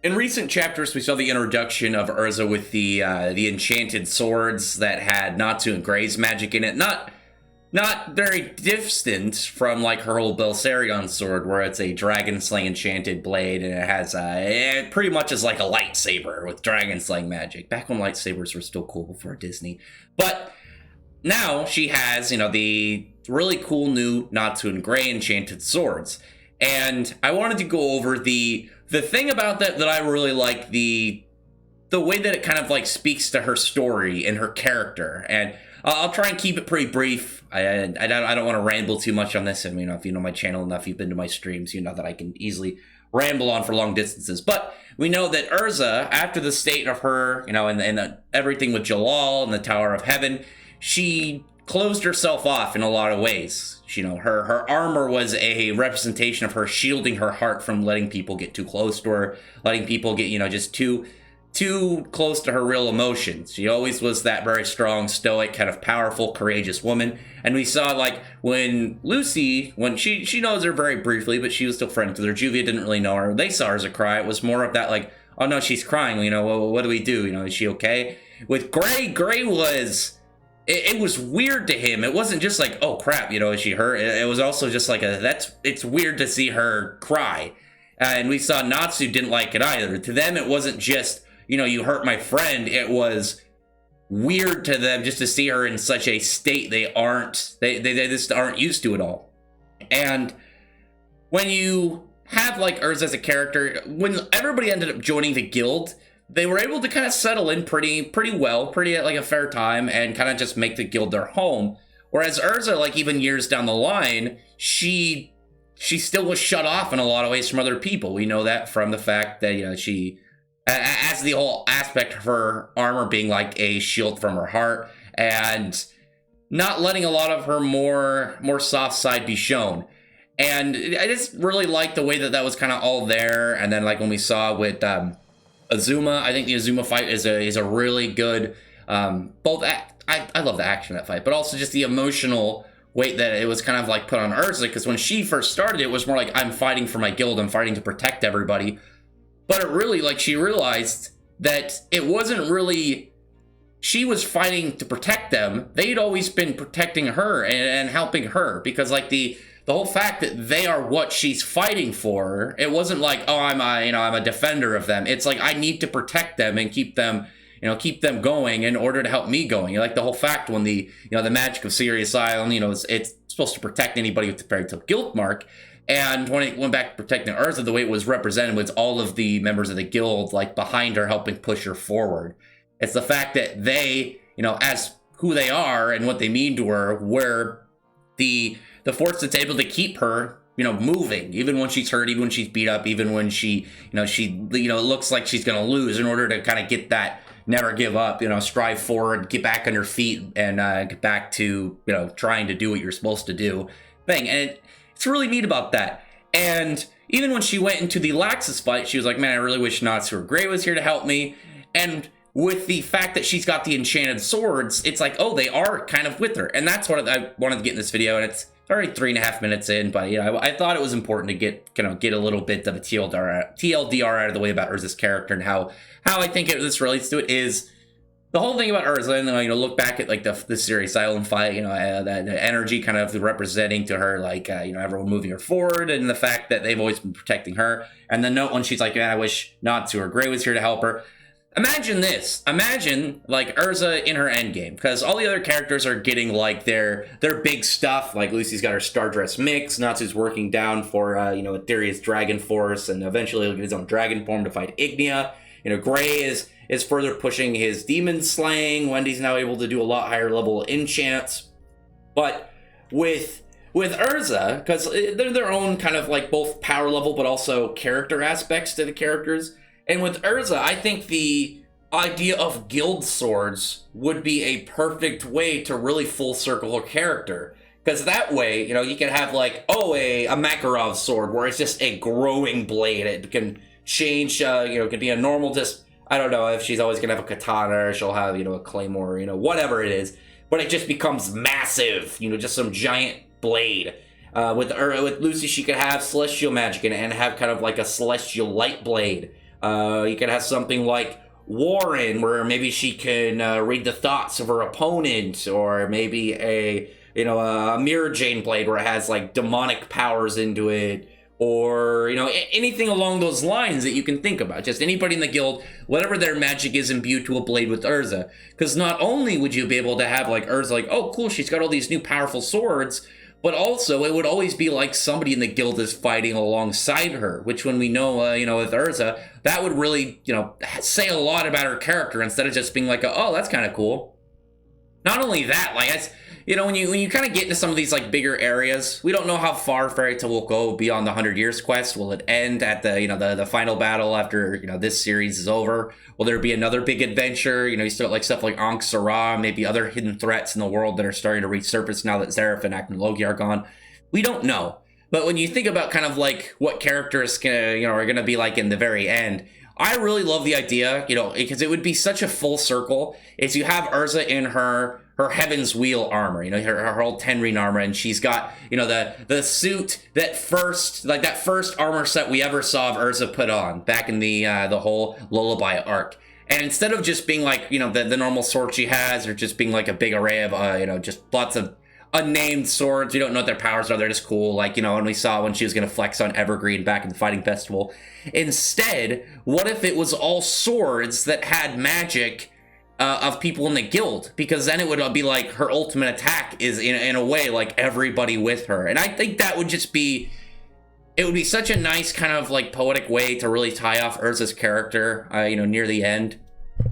In recent chapters, we saw the introduction of Erza with the enchanted swords that had Natsu and Gray's magic in it. Not very distant from like her old Belsarion sword, where it's a dragon slaying enchanted blade, and it has it pretty much is like a lightsaber with dragon slaying magic. Back when lightsabers were still cool before Disney, but now she has the really cool new Natsu and Gray enchanted swords, and I wanted to go over the thing about that I really like, the way that it kind of like speaks to her story and her character. And I'll try and keep it pretty brief. I don't want to ramble too much on this. And if you know my channel enough, you've been to my streams, you know that I can easily ramble on for long distances. But we know that Erza, after the state of her, and everything with Jalal and the Tower of Heaven, she closed herself off in a lot of ways. Her armor was a representation of her shielding her heart from letting people get too close to her, letting people get, just too close to her real emotions. She always was that very strong, stoic, kind of powerful, courageous woman. And we saw, like, when Lucy, when she knows her very briefly, but she was still friends with her. Juvia didn't really know her. They saw her as a cry. It was more of that, like, oh no, she's crying. Well, what do we do? Is she okay? With Gray was... It was weird to him. It wasn't just like, oh crap, is she hurt? It was also just like it's weird to see her cry. And we saw Natsu didn't like it either. To them, it wasn't just, you hurt my friend. It was weird to them just to see her in such a state they just aren't used to it all. And when you have like Erza as a character, when everybody ended up joining the guild, they were able to kind of settle in pretty well, pretty at like a fair time, and kind of just make the guild their home. Whereas Erza, like even years down the line, she still was shut off in a lot of ways from other people. We know that from the fact that she, as the whole aspect of her armor being like a shield from her heart, and not letting a lot of her more soft side be shown. And I just really like the way that was kind of all there. And then like when we saw with Azuma, I think the Azuma fight is a really good, I love the action of that fight, but also just the emotional weight that it was kind of like put on Erza, because when she first started, it was more like, I'm fighting for my guild, I'm fighting to protect everybody. But it really, like, she realized that it wasn't really, she was fighting to protect them. They'd always been protecting her and helping her, because like the whole fact that they are what she's fighting for, it wasn't like, oh, I'm a defender of them. It's like, I need to protect them and keep them going in order to help me going. Like the whole fact when the magic of Sirius Island, it's supposed to protect anybody with the fairy tale guild mark. And when it went back to protecting Erza, the way it was represented was all of the members of the guild, like behind her, helping push her forward. It's the fact that they, as who they are and what they mean to her, were the force that's able to keep her, moving, even when she's hurt, even when she's beat up, even when she looks like she's going to lose, in order to kind of get that never give up, strive forward, get back on your feet, and get back to, trying to do what you're supposed to do thing. And it's really neat about that. And even when she went into the Laxus fight, she was like, man, I really wish Natsu or Gray was here to help me. And with the fact that she's got the enchanted swords, it's like, oh, they are kind of with her. And that's what I wanted to get in this video. And it's already 3.5 minutes in, but I thought it was important to get a little bit of a TLDR out of the way about Erza's character, and how I think this relates to it is the whole thing about Erza. And then look back at like the Sirius Island fight, the energy kind of representing to her, like everyone moving her forward, and the fact that they've always been protecting her. And the note when she's like, man, I wish Natsu or Gray was here to help her. Imagine this. Imagine like Erza in her endgame, because all the other characters are getting like their big stuff. Like Lucy's got her Stardress mix, Natsu's working down for Etherea's Dragon Force, and eventually he'll get his own dragon form to fight Ignia. Gray is further pushing his demon slaying. Wendy's now able to do a lot higher level enchants. But with Erza, because they're their own kind of like both power level but also character aspects to the characters. And with Erza, I think the idea of guild swords would be a perfect way to really full circle her character. Because that way, you can have like, a Makarov sword where it's just a growing blade. It can change, could be a normal, just, I don't know if she's always going to have a katana or she'll have, a claymore, whatever it is. But it just becomes massive, just some giant blade. With Lucy, she could have celestial magic in it and have kind of like a celestial light blade. You could have something like Warren, where maybe she can read the thoughts of her opponent, or maybe a Mirror Jane blade where it has like demonic powers into it, or anything along those lines that you can think about. Just anybody in the guild, whatever their magic is imbued to a blade with Erza. Because not only would you be able to have like Erza, like, oh cool, she's got all these new powerful swords, but also it would always be like somebody in the guild is fighting alongside her, which when we know, with Erza, that would really, say a lot about her character instead of just being like, oh, that's kind of cool. Not only that, like, when you kind of get into some of these like bigger areas, we don't know how far Fairy Tail will go beyond the 100 Years quest. Will it end at the final battle after this series is over? Will there be another big adventure? You still like stuff like Ankh Sarah, maybe other hidden threats in the world that are starting to resurface now that Zeref and Ak and Logi are gone. We don't know. But when you think about kind of like what characters are gonna be like in the very end, I really love the idea, because it would be such a full circle. Is you have Erza in her Heaven's Wheel armor, her whole Tenrine armor, and she's got, the suit that first armor set we ever saw of Erza put on back in the whole Lullaby arc. And instead of just being like, the normal sword she has, or just being like a big array of, just lots of unnamed swords, we don't know what their powers are, they're just cool, like, when we saw when she was going to flex on Evergreen back in the Fighting Festival. Instead, what if it was all swords that had magic of people in the guild? Because then it would be like her ultimate attack is in a way like everybody with her. And I think that would just be, it would be such a nice kind of like poetic way to really tie off Erza's character, near the end.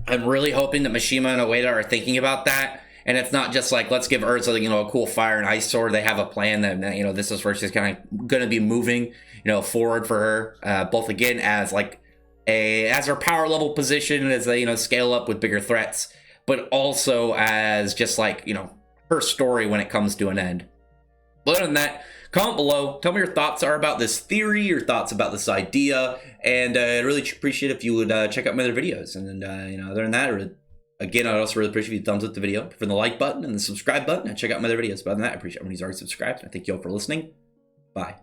I'm really hoping that Mishima and Ueda are thinking about that. And it's not just like, let's give Erza, a cool fire and ice sword. They have a plan that, this is where she's kind of going to be moving, forward for her, both again as like as her power level position as they, scale up with bigger threats, but also as just like, her story when it comes to an end. But other than that, comment below, tell me your thoughts are about this theory, your thoughts about this idea, and I'd really appreciate if you would check out my other videos. And then, other than that, again, I'd also really appreciate if you thumbs up the video for the like button and the subscribe button, and check out my other videos. But other than that, I appreciate everyone who's already subscribed. I thank you all for listening. Bye.